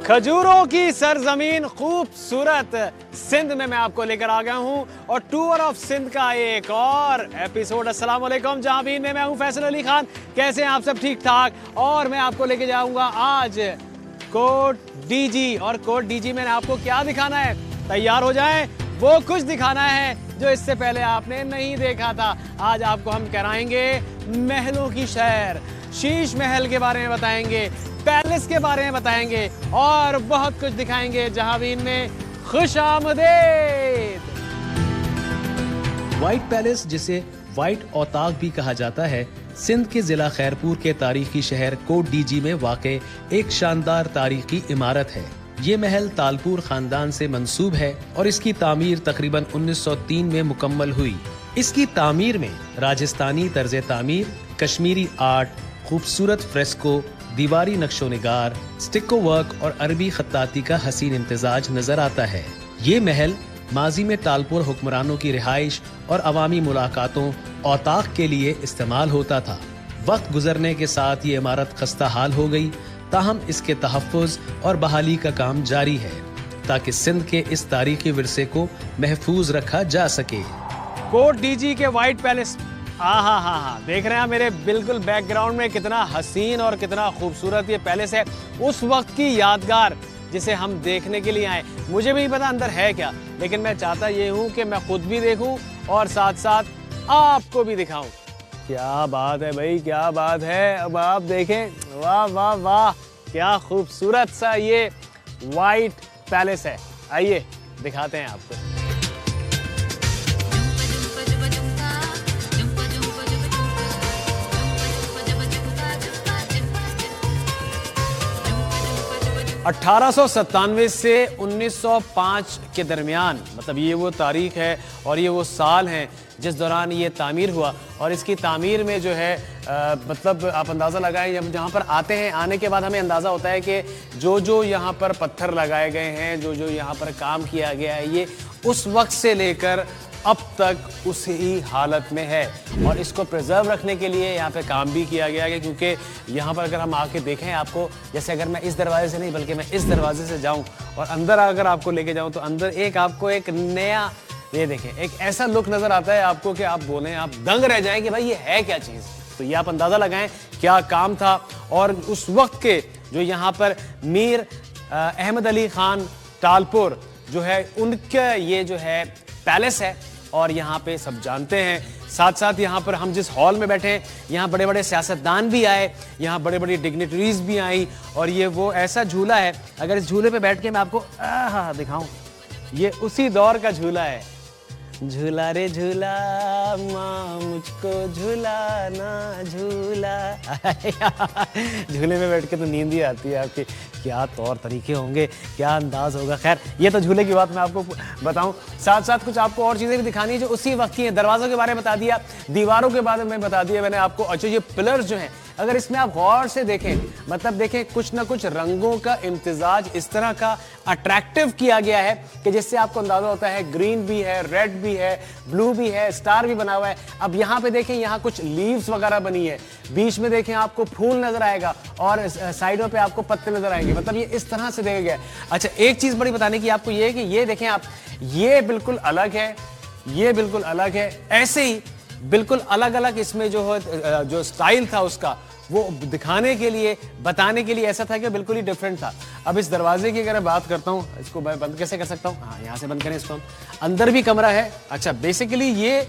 खजूरों की सरजमीन खूबसूरत सिंध में मैं आपको लेकर आ गया हूं और टूर ऑफ सिंध का एक और एपिसोड। अस्सलाम वालेकुम जहाबीन में मैं हूं फैसल अली खान। कैसे हैं आप सब? ठीक ठाक। और मैं आपको लेके जाऊंगा आज कोट डीजी। और कोट डीजी में आपको क्या दिखाना है? तैयार हो जाएं, वो कुछ दिखाना है जो इससे पहले आपने नहीं देखा था। आज आपको हम कराएंगे महलों की सैर, शीश महल के बारे में बताएंगे, पैलेस के बारे में बताएंगे और बहुत कुछ दिखाएंगे जहाबीन में। खुश आमदेद। व्हाइट पैलेस, जिसे व्हाइट औताक भी कहा जाता है, सिंध के जिला खैरपुर के तारीखी शहर कोट डीजी में वाक़े एक शानदार तारीखी इमारत है। ये महल तालपुर खानदान से मंसूब है और इसकी तामीर तकरीबन 1903 में मुकम्मल हुई। इसकी तामीर में राजस्थानी तर्ज तामीर, कश्मीरी आर्ट, खूबसूरत फ्रेस्को, दीवारी नक्शो निगार, स्टिको वर्क और अरबी खत्ताती का हसीन इम्तिजाज नजर आता है। ये महल माजी में तालपुर हुक्मरानों की रिहाइश और अवामी मुलाकातों औताक के लिए इस्तेमाल होता था। वक्त गुजरने के साथ ये इमारत खस्ता हाल हो गई, ताहम इसके तहफ़्फ़ुज़ और बहाली का काम जारी है ताकि सिंध के इस तारीखी विरसे को महफूज रखा जा सके। कोट डीजी के व्हाइट पैलेस, हाँ, देख रहे हैं मेरे बिल्कुल बैकग्राउंड में कितना हसीन और कितना खूबसूरत ये पैलेस है। उस वक्त की यादगार जिसे हम देखने के लिए आए। मुझे भी नहीं पता अंदर है क्या, लेकिन मैं चाहता ये हूँ कि मैं खुद भी देखूं और साथ साथ आपको भी दिखाऊं। क्या बात है भाई, क्या बात है। अब आप देखें, वाह वाह वाह, क्या खूबसूरत सा ये व्हाइट पैलेस है। आइए दिखाते हैं आपको। अठारह से 1905 के दरमियान, मतलब ये वो तारीख है और ये वो साल हैं जिस दौरान ये तामीर हुआ। और इसकी तामीर में जो है मतलब आप अंदाज़ा लगाएं, जब जहाँ पर आते हैं, आने के बाद हमें अंदाज़ा होता है कि जो यहाँ पर पत्थर लगाए गए हैं, जो यहाँ पर काम किया गया है, ये उस वक्त से लेकर अब तक उसी हालत में है। और इसको प्रिजर्व रखने के लिए यहाँ पे काम भी किया गया है, क्योंकि यहाँ पर अगर हम आके देखें, आपको जैसे अगर मैं इस दरवाजे से नहीं बल्कि मैं इस दरवाजे से जाऊँ और अंदर अगर आपको लेके जाऊँ तो अंदर आपको एक नया, ये देखें, एक ऐसा लुक नजर आता है आपको कि आप बोलें, आप दंग रह जाएं कि भाई ये है क्या चीज़। तो ये आप अंदाज़ा लगाएं क्या काम था। और उस वक्त के जो यहाँ पर मीर अहमद अली खान तालपुर जो है, उनका ये जो है पैलेस है और यहाँ पे सब जानते हैं। साथ साथ यहाँ पर हम जिस हॉल में बैठे हैं, यहाँ बड़े बड़े सियासतदान भी आए, यहाँ बड़े बड़ी डिग्निटरीज भी आई। और ये वो ऐसा झूला है, अगर इस झूले पे बैठ के मैं आपको दिखाऊं, ये उसी दौर का झूला है। झूला रे झूला माँ मुझको झूलाना झूला। झूले में बैठ के तो नींद ही आती है आपकी। क्या तौर तरीके होंगे, क्या अंदाज होगा। खैर, ये तो झूले की बात मैं आपको बताऊं। साथ साथ कुछ आपको और चीज़ें भी दिखानी है जो उसी वक्त की हैं। दरवाज़ों के बारे में बता दिया, दीवारों के बारे में बता दिया मैंने आपको। अच्छा, ये पिलर्स जो हैं, अगर इसमें आप गौर से देखें, मतलब देखें, कुछ ना कुछ रंगों का इम्तिजाज इस तरह का अट्रैक्टिव किया गया है कि जिससे आपको अंदाजा होता है ग्रीन भी है, रेड भी है, ब्लू भी है, स्टार भी बना हुआ है। अब यहाँ पे देखें, यहाँ कुछ लीव्स वगैरह बनी है, बीच में देखें आपको फूल नजर आएगा और साइडों पे आपको पत्ते नजर आएंगे। मतलब ये इस तरह से देखा गया है। अच्छा, एक चीज बड़ी बताने की आपको ये है कि ये देखें आप, ये बिल्कुल अलग है, ये बिल्कुल अलग है। ऐसे ही बिल्कुल अलग अलग इसमें जो स्टाइल था उसका, वो दिखाने के लिए, बताने के लिए ऐसा था कि बिल्कुल ही डिफरेंट था। अब इस दरवाजे की अगर मैं बात करता हूँ, इसको मैं बंद कैसे कर सकता हूँ? हाँ, यहाँ से बंद करें इसको हम। अंदर भी कमरा है। अच्छा, बेसिकली ये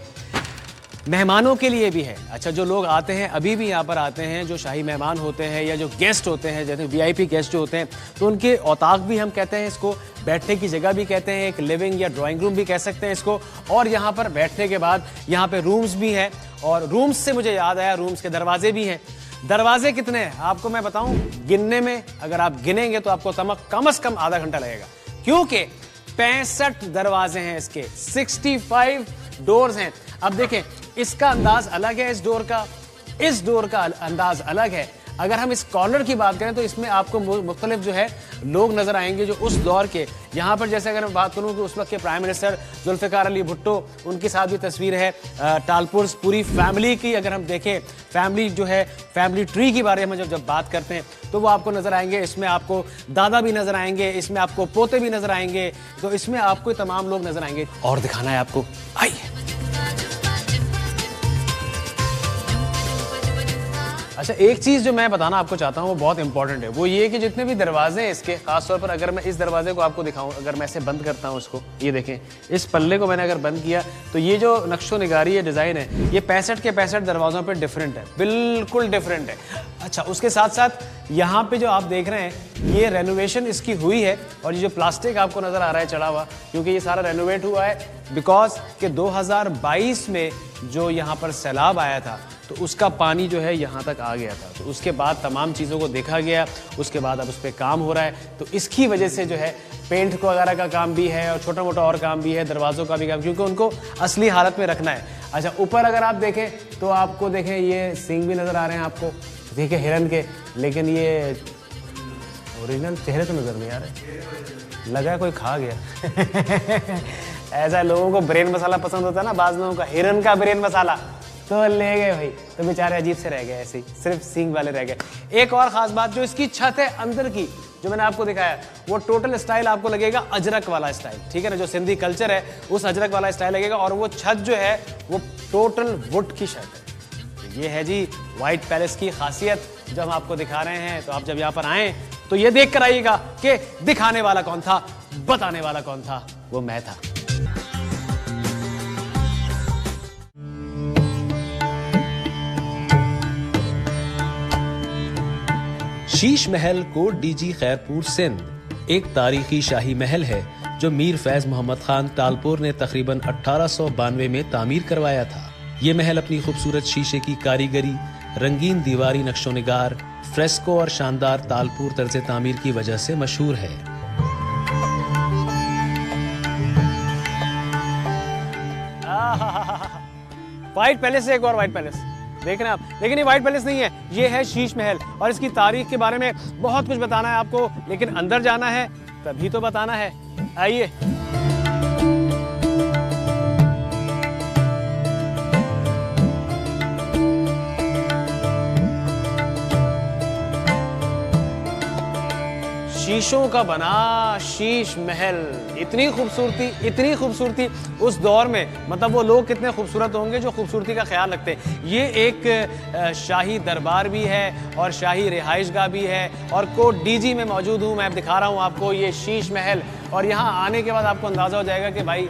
मेहमानों के लिए भी है। अच्छा, जो लोग आते हैं, अभी भी यहाँ पर आते हैं, जो शाही मेहमान होते हैं या जो गेस्ट होते हैं, जैसे VIP गेस्ट जो होते हैं, तो उनके औताक भी हम कहते हैं इसको, बैठने की जगह भी कहते हैं, एक लिविंग या ड्राइंग रूम भी कह सकते हैं इसको। और यहाँ पर बैठने के बाद यहाँ पे रूम्स भी हैं, और रूम्स से मुझे याद आया, रूम्स के दरवाजे भी हैं। दरवाजे कितने हैं आपको मैं बताऊं, गिनने में अगर आप गिनेंगे तो आपको कम से कम आधा घंटा लगेगा, क्योंकि 65 दरवाजे हैं इसके, 65 डोर्स हैं। अब देखें, इसका अंदाज अलग है, इस डोर का अंदाज अलग है। अगर हम इस कॉर्नर की बात करें तो इसमें आपको मुख्तलिफ जो है लोग नजर आएंगे जो उस दौर के, यहाँ पर जैसे अगर मैं बात करूँ कि उस वक्त के प्राइम मिनिस्टर जुल्फ़िकार अली भुट्टो, उनके साथ भी तस्वीर है। तालपुर पूरी फैमिली की अगर हम देखें, फैमिली जो है फैमिली ट्री के बारे में जब बात करते हैं तो वो आपको नजर आएंगे। इसमें आपको दादा भी नजर आएंगे, इसमें आपको पोते भी नजर आएंगे, तो इसमें आपको तमाम लोग नजर आएंगे। और दिखाना है आपको, आइए। अच्छा, एक चीज़ जो मैं बताना आपको चाहता हूँ वो बहुत इंपॉर्टेंट है, वो ये कि जितने भी दरवाजे हैं इसके, खासतौर पर अगर मैं इस दरवाजे को आपको दिखाऊं, अगर मैं इसे बंद करता हूँ इसको, ये देखें, इस पल्ले को मैंने अगर बंद किया तो ये जो नक्शो निगारी है, डिज़ाइन है, ये 65 के 65 दरवाज़ों पर डिफरेंट है, बिल्कुल डिफरेंट है। अच्छा, उसके साथ साथ यहाँ पे जो आप देख रहे हैं ये रेनोवेशन इसकी हुई है, और ये जो प्लास्टिक आपको नज़र आ रहा है चढ़ा हुआ, क्योंकि ये सारा रेनोवेट हुआ है बिकॉज के 2022 में जो यहाँ पर सैलाब आया था तो उसका पानी जो है यहाँ तक आ गया था, तो उसके बाद तमाम चीज़ों को देखा गया, उसके बाद अब उस पर काम हो रहा है, तो इसकी वजह से जो है पेंट को वगैरह का काम भी है और छोटा मोटा और काम भी है, दरवाज़ों का भी काम, क्योंकि उनको असली हालत में रखना है। अच्छा, ऊपर अगर आप देखें तो आपको देखें ये सींग भी नज़र आ रहे हैं आपको, ठीक है, हिरन के, लेकिन ये ओरिजिनल चेहरे तो नज़र नहीं आ रहे, लगा है कोई खा गया। ऐसा लोगों को ब्रेन मसाला पसंद होता है ना, बाज़ लोगों का हिरन का ब्रेन मसाला, तो ले गए भाई, तो बेचारे अजीब से रह गए, ऐसे ही सिर्फ सींग वाले रह गए। एक और ख़ास बात, जो इसकी छत है अंदर की, जो मैंने आपको दिखाया, वो टोटल स्टाइल आपको लगेगा अजरक वाला स्टाइल, ठीक है ना, जो सिंधी कल्चर है उस अजरक वाला स्टाइल लगेगा, और वो छत जो है वो टोटल वुड की छत है। ये है जी वाइट पैलेस की खासियत जो हम आपको दिखा रहे हैं। तो आप जब यहाँ पर आएँ तो ये देख कर आइएगा कि दिखाने वाला कौन था, बताने वाला कौन था, वो मैं था। शीश महल कोट डीजी खैरपुर सिंध एक तारीखी शाही महल है जो मीर फैज मोहम्मद खान तालपुर ने तकरीबन 1892 में तामीर करवाया था। ये महल अपनी खूबसूरत शीशे की कारीगरी, रंगीन दीवारी नक्शो निगार, फ्रेस्को और शानदार तालपुर तर्ज तामीर की वजह से मशहूर है। व्हाइट पैलेस से एक और व्हाइट पैलेस देख रहे हैं आप, लेकिन ये व्हाइट पैलेस नहीं है, ये है शीश महल, और इसकी तारीख के बारे में बहुत कुछ बताना है आपको, लेकिन अंदर जाना है तभी तो बताना है। आइए। शीशों का बना शीश महल, इतनी खूबसूरती उस दौर में, मतलब वो लोग कितने खूबसूरत होंगे जो खूबसूरती का ख्याल रखते हैं। ये एक शाही दरबार भी है और शाही रिहाइशगाह भी है, और कोट डीजी में मौजूद हूँ मैं, दिखा रहा हूँ आपको ये शीश महल, और यहाँ आने के बाद आपको अंदाज़ा हो जाएगा कि भाई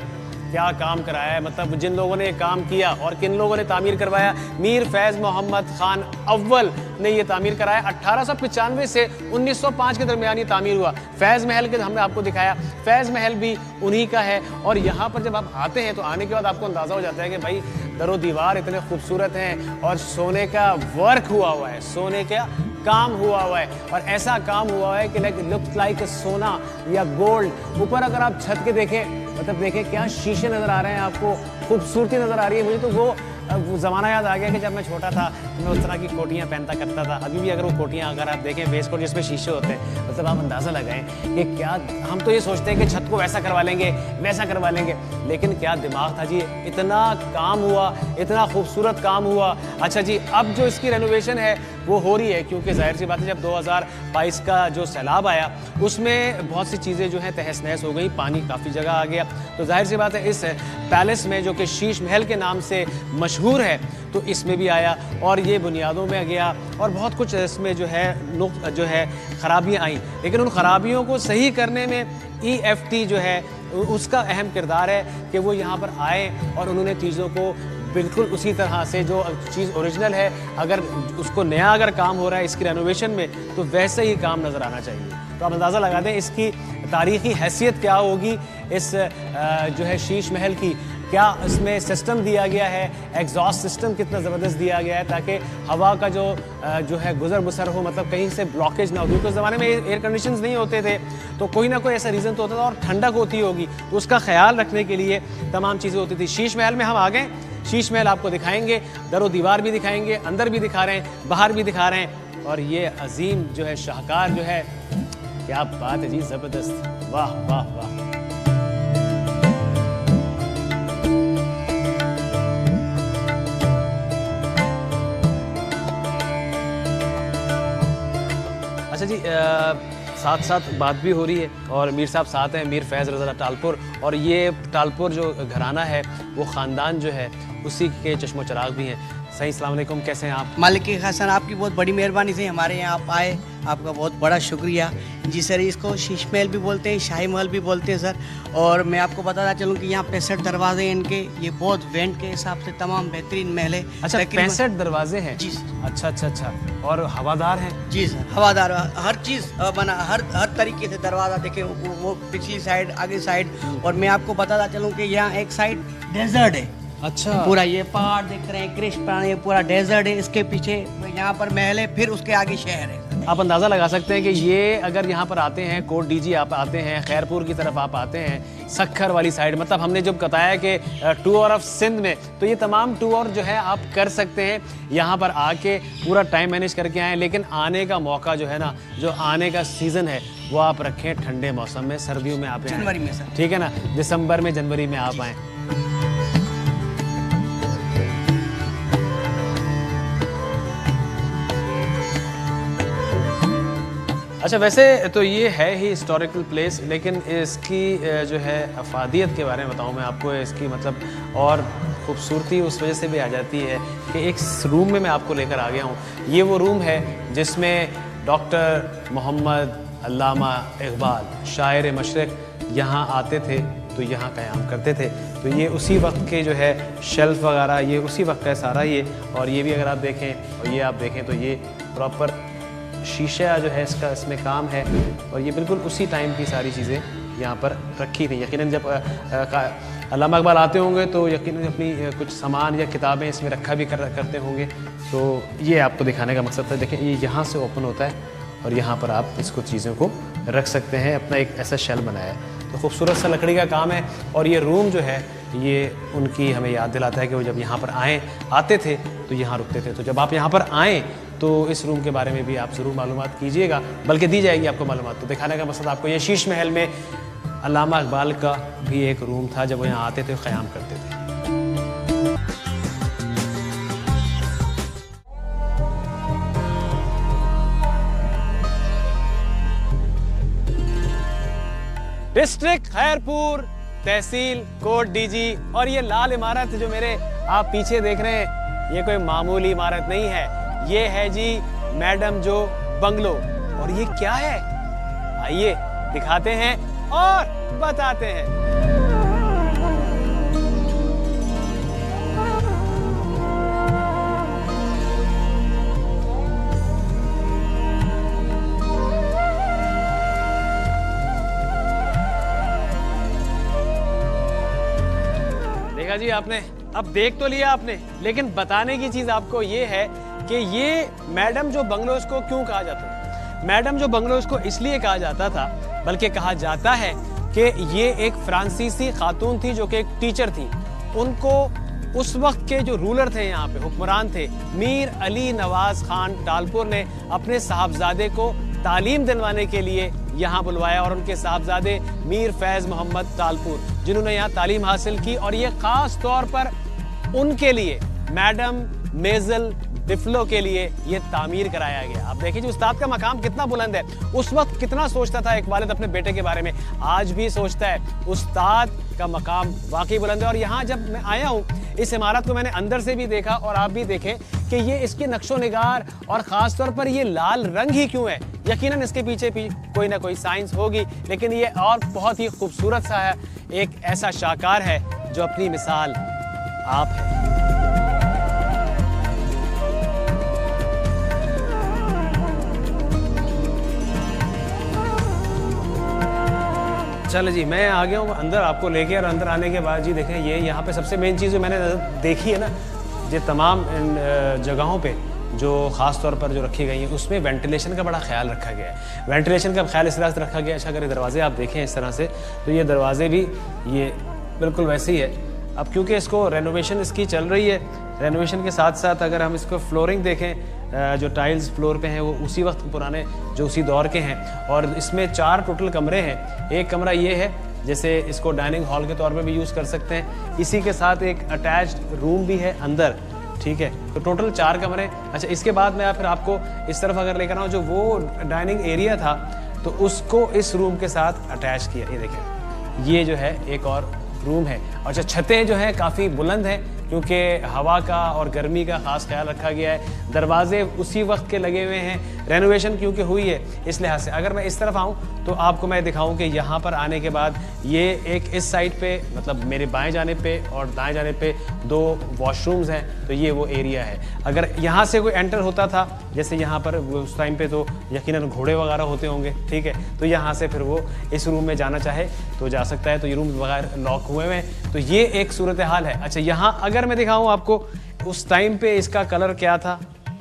क्या काम कराया है, मतलब जिन लोगों ने काम किया और किन लोगों ने तामीर करवाया। मीर फैज मोहम्मद खान अव्वल ने ये तामीर कराया। 1895 से 1905 के दरमियान ये तामीर हुआ। फैज महल के हमने आपको दिखाया, फैज महल भी उन्हीं का है। और यहाँ पर जब आप आते हैं तो आने के बाद आपको अंदाज़ा हो जाता है कि भाई दरो दीवार इतने खूबसूरत हैं और सोने का वर्क हुआ है, सोने का काम हुआ है, और ऐसा काम हुआ है कि लुक्स लाइक सोना या गोल्ड। ऊपर अगर आप छत के देखें, मतलब देखें क्या शीशे नज़र आ रहे हैं आपको, खूबसूरती नज़र आ रही है। मुझे तो वो ज़माना याद आ गया कि जब मैं छोटा था तो मैं उस तरह की कोटियाँ पहनता करता था। अभी भी अगर वो कोटियाँ अगर आप देखें वेस्ट कोट जिसमें शीशे होते हैं, मतलब आप अंदाज़ा लगाएं कि क्या, हम तो ये सोचते हैं कि छत को वैसा करवा लेंगे वैसा करवा लेंगे, लेकिन क्या दिमाग था जी, इतना काम हुआ, इतना खूबसूरत काम हुआ। अच्छा जी, अब जो इसकी रेनोवेशन है वो हो रही है, क्योंकि जाहिर सी बात है जब 2022 का जो सैलाब आया उसमें बहुत सी चीज़ें जो हैं तहस नहस हो गई, पानी काफ़ी जगह आ गया। तो जाहिर सी बात है इस पैलेस में जो कि शीश महल के नाम से मशहूर है, तो इसमें भी आया और ये बुनियादों में गया और बहुत कुछ इसमें जो है ख़राबियाँ आई। लेकिन उन ख़राबियों को सही करने में EFT जो है उसका अहम किरदार है कि वो यहाँ पर आए और उन्होंने चीज़ों को बिल्कुल उसी तरह से जो चीज़ ओरिजिनल है, अगर उसको नया अगर काम हो रहा है इसकी रेनोवेशन में, तो वैसे ही काम नज़र आना चाहिए। तो आप अंदाज़ा लगा दें इसकी तारीख़ी हैसियत क्या होगी, इस जो है शीश महल की। क्या इसमें सिस्टम दिया गया है, एग्जॉस्ट सिस्टम कितना ज़बरदस्त दिया गया है ताकि हवा का जो है गुजर बसर हो, मतलब कहीं से ब्लॉकेज ना हो। क्योंकि उस ज़माने में एयर कंडीशंस नहीं होते थे, तो कोई ना कोई ऐसा रीज़न तो होता था, और ठंडक होती होगी, तो उसका ख्याल रखने के लिए तमाम चीज़ें होती थी। शीश महल में हम आ गए, शीश महल आपको दिखाएंगे, दरो दीवार भी दिखाएंगे, अंदर भी दिखा रहे हैं, बाहर भी दिखा रहे हैं, और ये अजीम जो है शाहकार जो है, क्या बात है जी, जबरदस्त, वाह वाह वाह। अच्छा जी, साथ साथ बात भी हो रही है और मीर साहब साथ हैं, मीर फैज़ रज़ा टालपुर, और ये टालपुर जो घराना है वो ख़ानदान जो है उसी के चश्मो चराग भी हैं। सही, अस्सलाम वालेकुम, कैसे हैं आप? मालिक हसन, आपकी बहुत बड़ी मेहरबानी से हमारे यहाँ आप आए, आपका बहुत बड़ा शुक्रिया जी सर। इसको शीश महल भी बोलते हैं, शाही महल भी बोलते हैं सर। और मैं आपको बताना चलूँ कि यहाँ 65 दरवाजे हैं इनके, ये बहुत वेंट के हिसाब से तमाम बेहतरीन महल है। अच्छा, 65 दरवाजे हैं जी सर। अच्छा अच्छा अच्छा, और हवादार हैं? जी सर, हवादार, हर चीज़ बना, हर तरीके से दरवाज़ा देखें, वो पिछली साइड, आगे साइड। और मैं आपको बताना चलूँ कि यहाँ एक साइड डेजर्ट है। अच्छा, पूरा ये पहाड़ दिख रहे हैं, कृष्ण पहाड़, ये पूरा डेजर्ट है, इसके पीछे यहाँ पर महल है, फिर उसके आगे शहर है। आप अंदाज़ा लगा सकते हैं कि ये अगर यहाँ पर आते हैं, कोट डीजी आप आते हैं, खैरपुर की तरफ आप आते हैं, सक्खर वाली साइड, मतलब हमने जब बताया कि टूर ऑफ सिंध में, तो ये तमाम टूर जो है आप कर सकते हैं, यहाँ पर आके पूरा टाइम मैनेज करके आएँ। लेकिन आने का मौका जो है ना, जो आने का सीज़न है वो आप रखें ठंडे मौसम में, सर्दियों में आप जनवरी में सर, ठीक है ना, दिसंबर में, जनवरी में आप आएँ। अच्छा, वैसे तो ये है ही हिस्टोरिकल प्लेस, लेकिन इसकी जो है अफादियत के बारे में बताऊँ मैं आपको, इसकी मतलब और ख़ूबसूरती उस वजह से भी आ जाती है कि एक रूम में मैं आपको लेकर आ गया हूँ। ये वो रूम है जिसमें डॉक्टर मोहम्मद अल्लामा इकबाल, शायर मशरिक़, यहाँ आते थे तो यहाँ क़याम करते थे। तो ये उसी वक्त के जो है शेल्फ वगैरह, ये उसी वक्त का सारा ये, और ये भी अगर आप देखें और ये आप देखें तो ये प्रॉपर शीशा जो है इसका, इसमें काम है, और ये बिल्कुल उसी टाइम की सारी चीज़ें यहाँ पर रखी थी। यकीनन जब अल्लामा इकबाल आते होंगे तो यकीनन अपनी कुछ सामान या किताबें इसमें रखा भी करते होंगे। तो ये आपको दिखाने का मकसद था। देखिए, ये यहाँ से ओपन होता है और यहाँ पर आप इसको चीज़ों को रख सकते हैं, अपना एक ऐसा शेल बनाया है। तो खूबसूरत सा लकड़ी का काम है। और ये रूम जो है ये उनकी हमें याद दिलाता है कि वो जब यहाँ पर आते थे तो यहाँ रुकते थे। तो जब आप यहाँ पर आएँ तो इस रूम के बारे में भी आप ज़रूर मालूमात कीजिएगा, बल्कि दी जाएगी आपको मालूमात। तो दिखाने का मकसद आपको, ये शीश महल में अल्लामा इकबाल का भी एक रूम था, जब वो यहाँ आते थे क़याम करते थे। डिस्ट्रिक्ट खैरपुर, तहसील कोट डीजी, और ये लाल इमारत जो मेरे आप पीछे देख रहे हैं, ये कोई मामूली इमारत नहीं है, ये है जी मैडम जो बंगलो। और ये क्या है, आइए दिखाते हैं और बताते हैं। देखा जी आपने, अब देख तो लिया आपने, लेकिन बताने की चीज आपको ये है कि ये मैडम जो बंगलो इसको क्यों कहा जाता है। मैडम जो बंगलो इसको इसलिए कहा जाता था, बल्कि कहा जाता है कि ये एक फ्रांसीसी खातून थी जो कि एक टीचर थी। उनको उस वक्त के जो रूलर थे, यहाँ पे हुक्मरान थे, मीर अली नवाज खान टालपुर ने अपने साहबजादे को तालीम दिलवाने के लिए यहाँ बुलवाया, और उनके साहबजादे मीर फैज़ मोहम्मद टालपुर, जिन्होंने यहाँ तालीम हासिल की। और ये खास तौर पर उनके लिए, मैडम मेजल डिफलो के लिए ये तामीर कराया गया। आप देखिए जी उस्ताद का मकाम कितना बुलंद है। उस वक्त कितना सोचता था एक वालिद अपने बेटे के बारे में, आज भी सोचता है। उस्ताद का मकाम वाकई बुलंद है। और यहाँ जब मैं आया हूँ, इस इमारत को मैंने अंदर से भी देखा और आप भी देखें कि ये इसके नक्शो निगार और ख़ास तौर पर ये लाल रंग ही क्यों है। यकीनन इसके पीछे भी कोई ना कोई साइंस होगी, लेकिन ये और बहुत ही खूबसूरत सा है। एक ऐसा शाहकार है जो अपनी मिसाल आप है। चलो जी, मैं आ गया हूँ अंदर आपको लेके, और अंदर आने के बाद जी देखें, ये यहाँ पे सबसे मेन चीज़ जो मैंने देखी है ना, ये तमाम इन जगहों पे जो ख़ास तौर पर जो रखी गई हैं, उसमें वेंटिलेशन का बड़ा ख्याल रखा गया है। वेंटिलेशन का ख्याल इस तरह से रखा गया है, अच्छा अगर दरवाजे आप देखें इस तरह से, तो ये दरवाजे भी ये बिल्कुल वैसे ही है। अब क्योंकि इसको रेनोवेशन इसकी चल रही है, रेनोवेशन के साथ साथ अगर हम इसको फ्लोरिंग देखें, जो टाइल्स फ्लोर पे हैं वो उसी वक्त पुराने जो उसी दौर के हैं। और इसमें 4 टोटल कमरे हैं। एक कमरा ये है, जैसे इसको डाइनिंग हॉल के तौर पे भी यूज़ कर सकते हैं। इसी के साथ एक अटैच्ड रूम भी है अंदर, ठीक है। तो टोटल 4 कमरे। अच्छा, इसके बाद मैं फिर आपको इस तरफ अगर लेकर आऊँ, जो वो डाइनिंग एरिया था तो उसको इस रूम के साथ अटैच किया। ये देखें, ये जो है एक और रूम है। अच्छा, छतें जो हैं काफ़ी बुलंद हैं क्योंकि हवा का और गर्मी का ख़ास ख्याल रखा गया है। दरवाजे उसी वक्त के लगे हुए हैं, रेनोवेशन क्योंकि हुई है इस लिहाज से। अगर मैं इस तरफ आऊँ तो आपको मैं दिखाऊं कि यहाँ पर आने के बाद ये एक इस साइड पे, मतलब मेरे बाएं जाने पे और दाएं जाने पे 2 वॉशरूम्स हैं, तो ये वो एरिया है। अगर यहाँ से कोई एंटर होता था, जैसे यहाँ पर उस टाइम पे तो यकीनन घोड़े वगैरह होते होंगे, ठीक है, तो यहाँ से फिर वो इस रूम में जाना चाहे तो जा सकता है। तो ये रूम वगैरह लॉक हुए हुए हैं, तो ये एक सूरत हाल है। अच्छा, यहाँ अगर मैं दिखाऊँ आपको उस टाइम पे इसका कलर क्या था,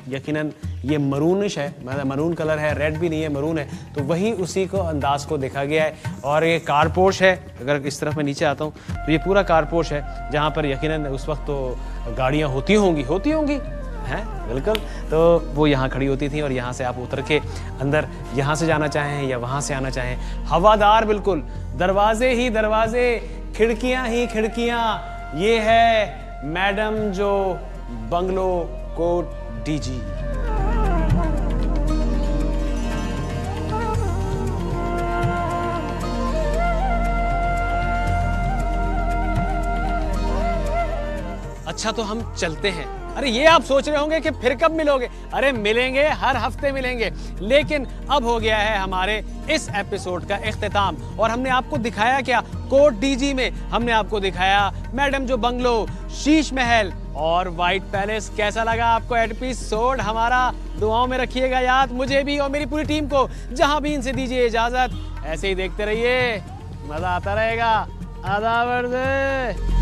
यकीनन ये मरूनिश है, मतलब मरून कलर है, रेड भी नहीं है, मरून है। तो वही उसी को अंदाज को देखा गया है। और ये कारपोश है, अगर इस तरफ मैं नीचे आता हूँ तो ये पूरा कारपोश है, जहाँ पर यकीनन उस वक्त तो गाड़ियाँ होती होंगी हैं, बिल्कुल। तो वो यहाँ खड़ी होती थी और यहाँ से आप उतर के अंदर यहाँ से जाना चाहें या वहाँ से आना चाहें, हवादार बिल्कुल, दरवाजे ही दरवाजे, खिड़कियाँ ही खिड़कियाँ। ये है मैडम जो बंगलो कोट डीजी। अच्छा, तो हम चलते हैं। अरे ये आप सोच रहे होंगे कि फिर कब मिलोगे? अरे मिलेंगे, हर हफ्ते मिलेंगे। लेकिन अब हो गया है हमारे इस एपिसोड का इख्तिताम और हमने आपको दिखाया क्या? कोट डीजी में हमने आपको दिखाया मैडम जो बंगलो, शीश महल और व्हाइट पैलेस। कैसा लगा आपको एपिसोड हमारा? दुआओं में रखिएगा याद, मुझे भी और मेरी पूरी टीम को। जहां भी इनसे दीजिए इजाजत, ऐसे ही देखते रहिए, मजा आता रहेगा। आदाब।